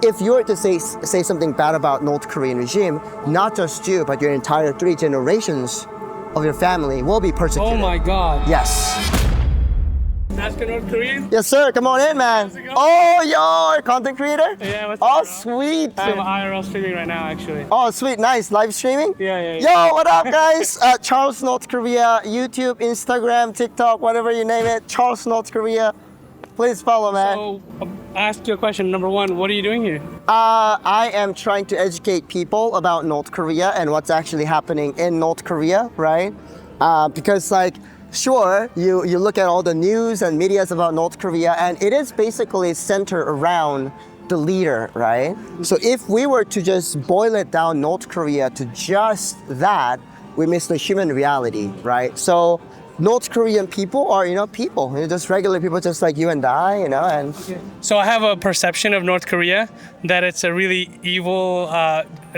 if you were to say something bad about North Korean regime, not just you, but your entire 3 generations of your family will be persecuted. Oh my God. Yes. Ask a North Korean? Yes, sir. Come on in, man. Oh, you're a content creator? Yeah, what's Oh, up, bro? sweet. I'm IRL streaming right now, actually. Oh, sweet. Nice. Live streaming? Yeah. Yo, what up, guys? Charles, North Korea, YouTube, Instagram, TikTok, whatever you name it. Charles, North Korea. Please follow, man. So, I asked you a question. Number one, what are you doing here? I am trying to educate people about North Korea and what's actually happening in North Korea, right? Because sure, you look at all the news and medias about North Korea, and it is basically centered around the leader, right? So if we were to just boil it down, North Korea, to just that, we miss the human reality, right? So North Korean people are, people. They're just regular people just like you and I, and... So I have a perception of North Korea that it's a really evil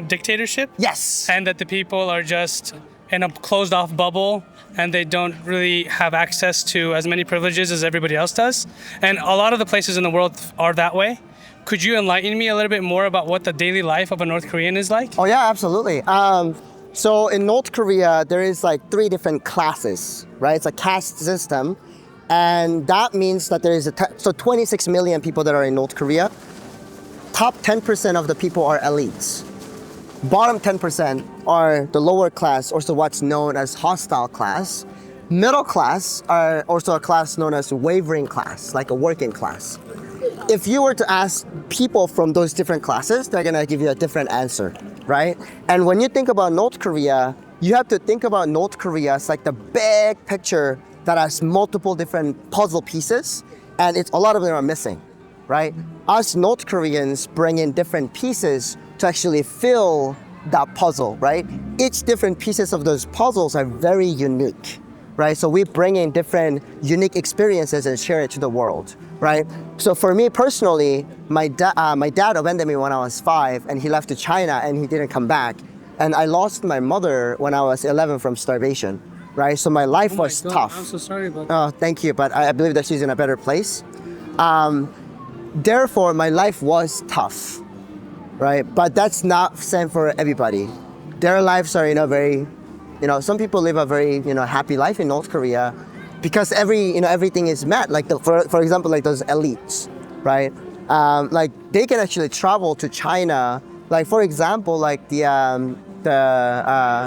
dictatorship. Yes. And that the people are just in a closed off bubble and they don't really have access to as many privileges as everybody else does. And a lot of the places in the world are that way. Could you enlighten me a little bit more about what the daily life of a North Korean is like? Oh yeah, absolutely. So in North Korea, there is 3 different classes, right? It's a caste system. And that means that there is so 26 million people that are in North Korea. Top 10% of the people are elites. Bottom 10% are the lower class, also what's known as hostile class. Middle class are also a class known as wavering class, like a working class. If you were to ask people from those different classes, they're gonna give you a different answer, right? And when you think about North Korea, you have to think about North Korea as the big picture that has multiple different puzzle pieces, and a lot of them are missing, right? Us North Koreans bring in different pieces to actually fill that puzzle, right? Each different pieces of those puzzles are very unique, right? So we bring in different unique experiences and share it to the world, right? So for me personally, my dad abandoned me when I was 5, and he left to China and he didn't come back. And I lost my mother when I was 11 from starvation, right? So my life was tough. I'm so sorry about that. Oh, thank you, but I believe that she's in a better place. Therefore, my life was tough, right? But that's not same for everybody. Their lives are, very, some people live a very, happy life in North Korea because everything is met. For example, those elites, right? They can actually travel to China. For example, the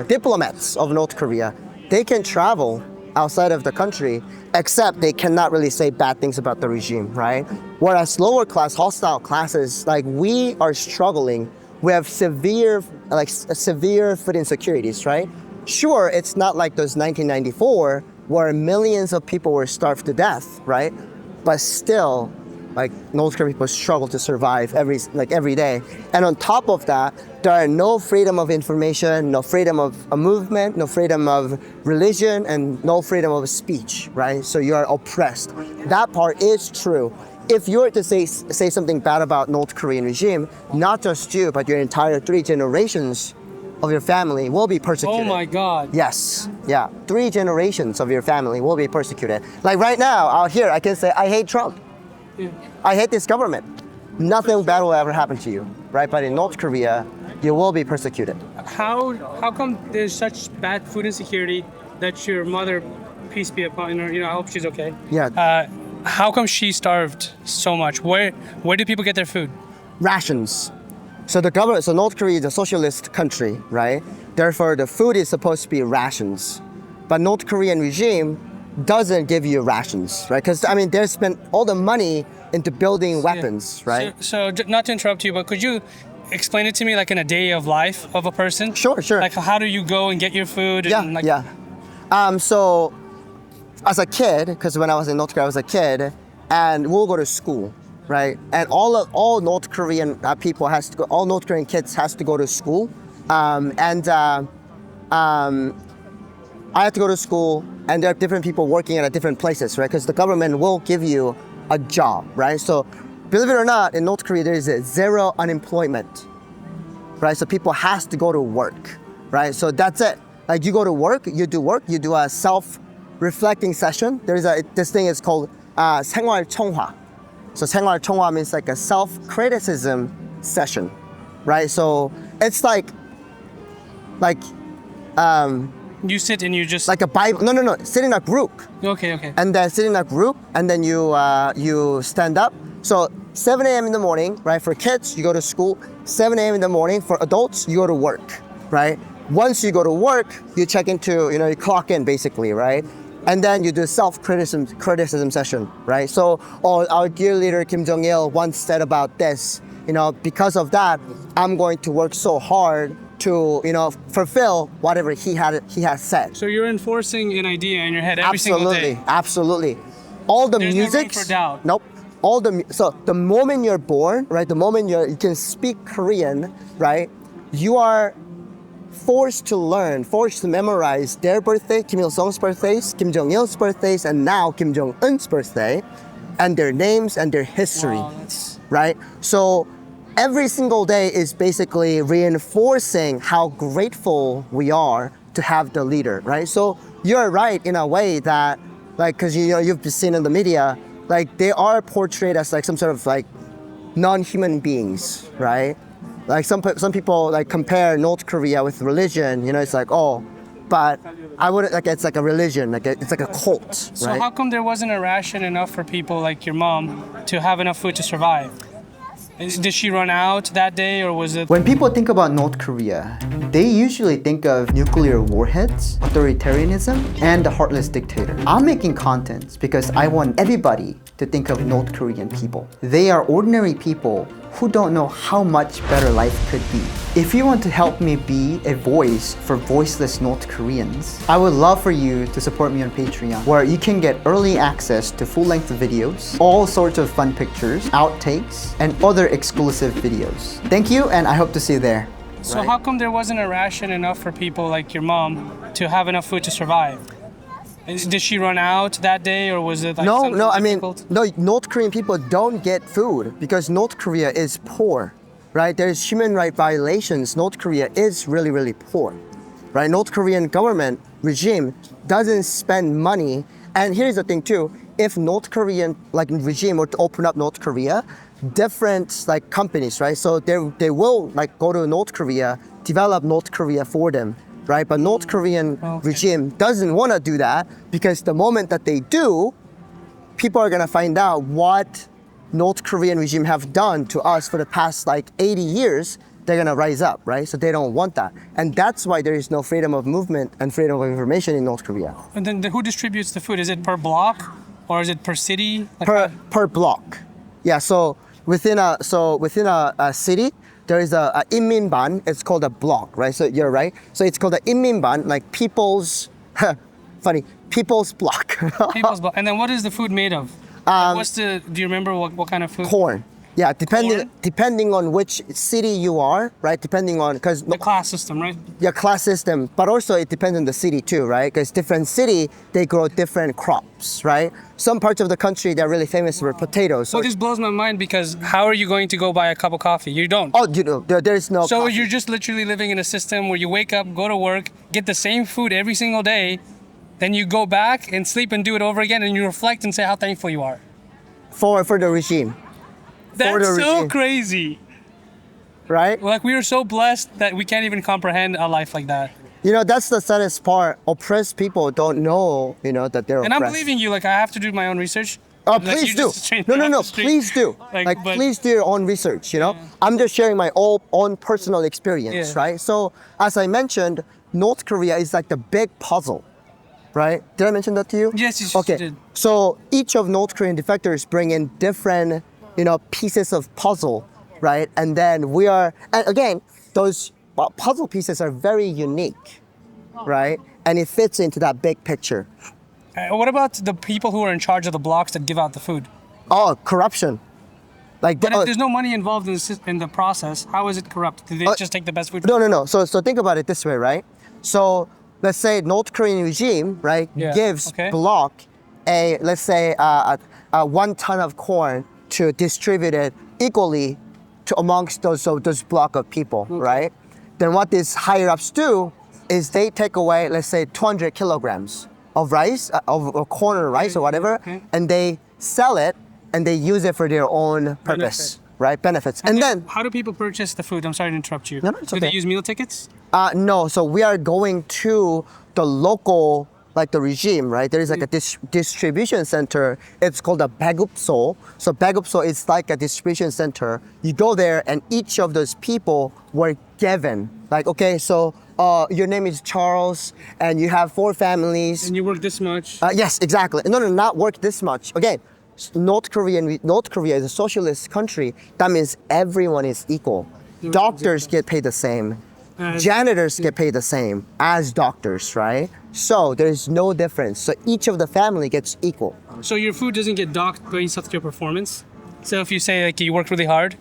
diplomats of North Korea, they can travel outside of the country, except they cannot really say bad things about the regime, right? Whereas lower class, hostile classes, we are struggling. We have severe food insecurities, right? Sure, it's not like those 1994 where millions of people were starved to death, right? But still, North Korean people struggle to survive every day. And on top of that, there are no freedom of information, no freedom of a movement, no freedom of religion, and no freedom of speech, right? So you are oppressed. That part is true. If you were to say something bad about North Korean regime, not just you, but your entire 3 generations of your family will be persecuted. Oh my God. Yes, yeah. 3 generations of your family will be persecuted. Right now, out here, I can say, I hate Trump. Yeah. I hate this government. Nothing bad will ever happen to you, right? But in North Korea, you will be persecuted. How come there's such bad food insecurity that your mother, peace be upon her, I hope she's okay. Yeah. How come she starved so much? Where do people get their food? Rations. So North Korea is a socialist country, right? Therefore, the food is supposed to be rations. But North Korean regime doesn't give you rations, right? Because, they spent all the money into building weapons, right? So not to interrupt you, but could you explain it to me in a day of life of a person? Sure. How do you go and get your food? Yeah. So as a kid, because when I was in North Korea, I was a kid, and we'll go to school, right? And all North Korean people all North Korean kids has to go to school. I had to go to school, and there are different people working at different places, right? Because the government will give you a job, right? So believe it or not, in North Korea, there is 0 unemployment, right? So people has to go to work, right? So that's it. You go to work, you do a self-reflecting session. This thing is called 생활 청화. So 생활 청화 means a self-criticism session, right? So it's like You sit and you just. like a Bible. No. Sit in a group, Okay. and then sit in a group, and then you stand up. So 7 a.m. in the morning, right? For kids, you go to school. 7 a.m. in the morning. For adults, you go to work, right? Once you go to work, you check into, you clock in basically, right? And then you do self-criticism session, right? So, our dear leader Kim Jong-il once said about this, because of that, I'm going to work so hard to, fulfill whatever he has said. So you're enforcing an idea in your head every single day. Absolutely. All the There's no room music. for doubt. Nope. So the moment you're born, right? The moment you can speak Korean, right? You are forced to learn, forced to memorize their birthday, Kim Il-sung's birthdays, Kim Jong-il's birthdays, and now Kim Jong-un's birthday, and their names and their history, Wow, that's- right? So every single day is basically reinforcing how grateful we are to have the leader, right? So you're right in a way that, like, because you've seen in the media, like they are portrayed as like some sort of like non-human beings, right? Like some people like compare North Korea with religion. It's like, oh, but I wouldn't like it's like a religion, like it's like a cult, So right? how come there wasn't a ration enough for people like your mom to have enough food to survive? Did she run out that day, or was it? When people think about North Korea, they usually think of nuclear warheads, authoritarianism, and a heartless dictator. I'm making content because I want everybody to think of North Korean people. They are ordinary people who don't know how much better life could be. If you want to help me be a voice for voiceless North Koreans, I would love for you to support me on Patreon, where you can get early access to full-length videos, all sorts of fun pictures, outtakes, and other exclusive videos. Thank you, and I hope to see you there. So how come there wasn't a ration enough for people like your mom to have enough food to survive? Did she run out that day, or was it like something No. I mean, difficult? no. North Korean people don't get food because North Korea is poor, right? There's human right violations. North Korea is really, really poor, right? North Korean government regime doesn't spend money. And here's the thing too: if North Korean regime were to open up North Korea, different like companies, right? So they will like go to North Korea, develop North Korea for them. Right, but North Korean regime doesn't want to do that because the moment that they do, people are gonna find out what North Korean regime have done to us for the past like 80 years. They're gonna rise up, right? So they don't want that, and that's why there is no freedom of movement and freedom of information in North Korea. And then who distributes the food? Is it per block, or is it per city? Like Per block, yeah. So within a city, there is a 인민반. It's called a block, right? So you're right. So it's called a 인민반, like people's, people's block. People's block. And then what is the food made of? Do you remember what kind of food? Corn. Yeah, Corn? depending on which city you are, right? Depending on because The class system, right? your class system, but also it depends on the city too, right? Because different city they grow different crops, right? Some parts of the country they're really famous for potatoes. Well, this blows my mind because how are you going to go buy a cup of coffee? You don't. Oh, there's no. So coffee. you're just literally living in a system where you wake up, go to work, get the same food every single day, then you go back and sleep and do it over again, and you reflect and say how thankful you are. for the regime, That's so regime. crazy. right? Like we are so blessed that we can't even comprehend a life like that. That's the saddest part. Oppressed people don't know, that they're And oppressed. I'm believing you. Like I have to do my own research. Oh, Like, please you do. just train No, me off no, the street. please do. But- Please do your own research, I'm just sharing my own personal experience, Yeah. right? So, as I mentioned, North Korea is like the big puzzle, right? Did I mention that to you? Yes, you Okay. did. So, each of North Korean defectors bring in different, pieces of puzzle, right? And then and again, those puzzle pieces are very unique, right? And it fits into that big picture. What about the people who are in charge of the blocks that give out the food? Oh, corruption. Like, But if there's no money involved in the process, how is it corrupt? Do they just take the best food? No. So think about it this way, right? So let's say North Korean regime, right, Yeah, gives okay. block let's say a 1 ton of corn to distribute it equally to amongst those block of people, right? Then what these higher ups do is they take away, let's say, 200 kilograms of rice, of corn or rice or whatever, Okay. and they sell it and they use it for their own purpose, Benefit. right? Benefits. And then, how do people purchase the food? I'm sorry to interrupt you. No, it's Do okay. they use meal tickets? no, so we are going to the local, like the regime, right? There is like a distribution center. It's called a Bagupso. So Bagupso is like a distribution center. You go there and each of those people were given, like, okay, so your name is Charles and you have 4 families. And you work this much? Yes, exactly. No, not work this much. Again, North Korea is a socialist country. That means everyone is equal. Doctors get paid the same. Janitors get paid the same as doctors, right? So there is no difference. So each of the family gets equal. So your food doesn't get docked based off your performance? So if you say like you work really hard,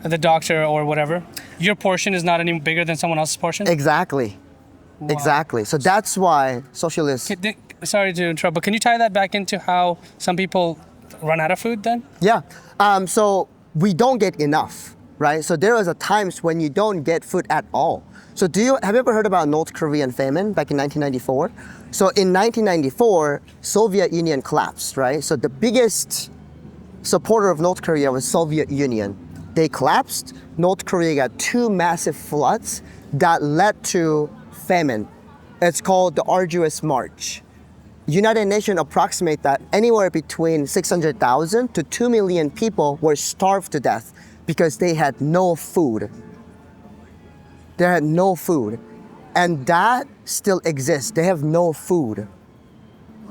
the doctor or whatever, your portion is not any bigger than someone else's portion? Exactly. Wow. Exactly. So that's why socialists. Sorry to interrupt, but can you tie that back into how some people run out of food then? Yeah. So we don't get enough, right? So there was a times when you don't get food at all. So have you ever heard about North Korean famine back in 1994? So in 1994, Soviet Union collapsed, right? So the biggest supporter of North Korea was Soviet Union. They collapsed. North Korea got 2 massive floods that led to famine. It's called the Arduous March. United Nations approximate that anywhere between 600,000 to 2 million people were starved to death because they had no food. They had no food. And that still exists. They have no food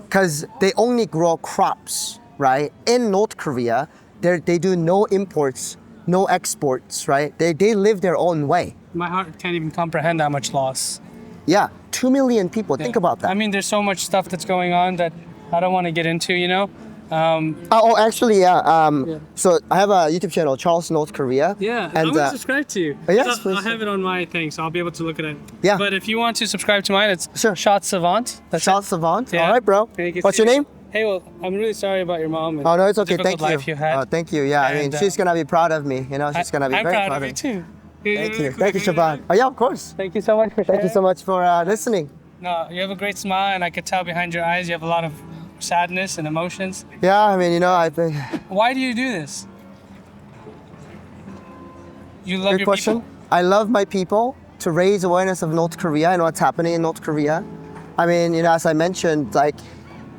because they only grow crops, right? In North Korea, they do no imports, no exports, right? They live their own way. My heart can't even comprehend that much loss. Yeah, 2 million people. Think about that. I mean, there's so much stuff that's going on that I don't want to get into, you know? Actually, yeah. So I have a YouTube channel, Charles North Korea. Yeah, and I'm going to subscribe to you. yes, So please. I'll have it on my thing, so I'll be able to look at it. Yeah. But if you want to subscribe to mine, it's Sure. Shot Savant. That's Charles it. Savant. Yeah. All right, bro. And you can What's see- your name? Hey, well, I'm really sorry about your mom. And Oh no, it's okay. difficult Thank you. life you had. Thank you. Yeah, I mean, And, she's gonna be proud of me. You know, she's gonna be I'm very proud of you too. Thank you. Thank you, Shaban. Oh yeah, of course. Thank you so much for Thank you so much for listening. No, you have a great smile, and I could tell behind your eyes you have a lot of sadness and emotions. Yeah, I mean, you know, I think. Why do you do this? You love Good your question. people? I love my people to raise awareness of North Korea and what's happening in North Korea. I mean, you know, as I mentioned, like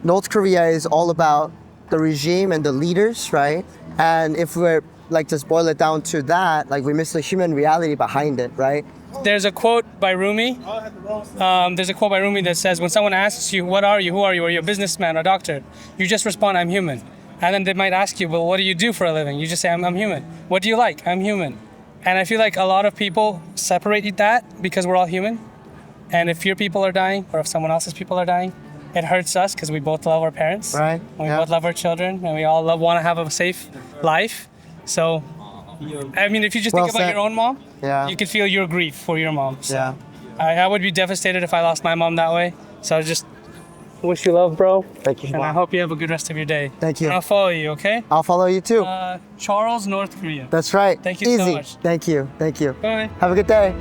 North Korea is all about the regime and the leaders, right? And if we're like just boil it down to that, like we miss the human reality behind it, right? There's a quote by Rumi. That says, when someone asks you, what are you, who are you, are you a businessman or a doctor? You just respond, I'm human. And then they might ask you, well, what do you do for a living? You just say, I'm human. What do you like? I'm human. And I feel like a lot of people separate that because we're all human. And if your people are dying or if someone else's people are dying, it hurts us because we both love our parents. Right. And we Yeah. both love our children and we all want to have a safe life. So, I mean, if you just Well think about said. your own mom, Yeah. you could feel your grief for your mom. So Yeah. I would be devastated if I lost my mom that way. So I just wish you love, bro. Thank you. And I hope you have a good rest of your day. Thank you. And I'll follow you, okay? I'll follow you too. Charles, North Korea. That's right. Thank you so Easy. much. Thank you. Thank you. Bye. Have a good day.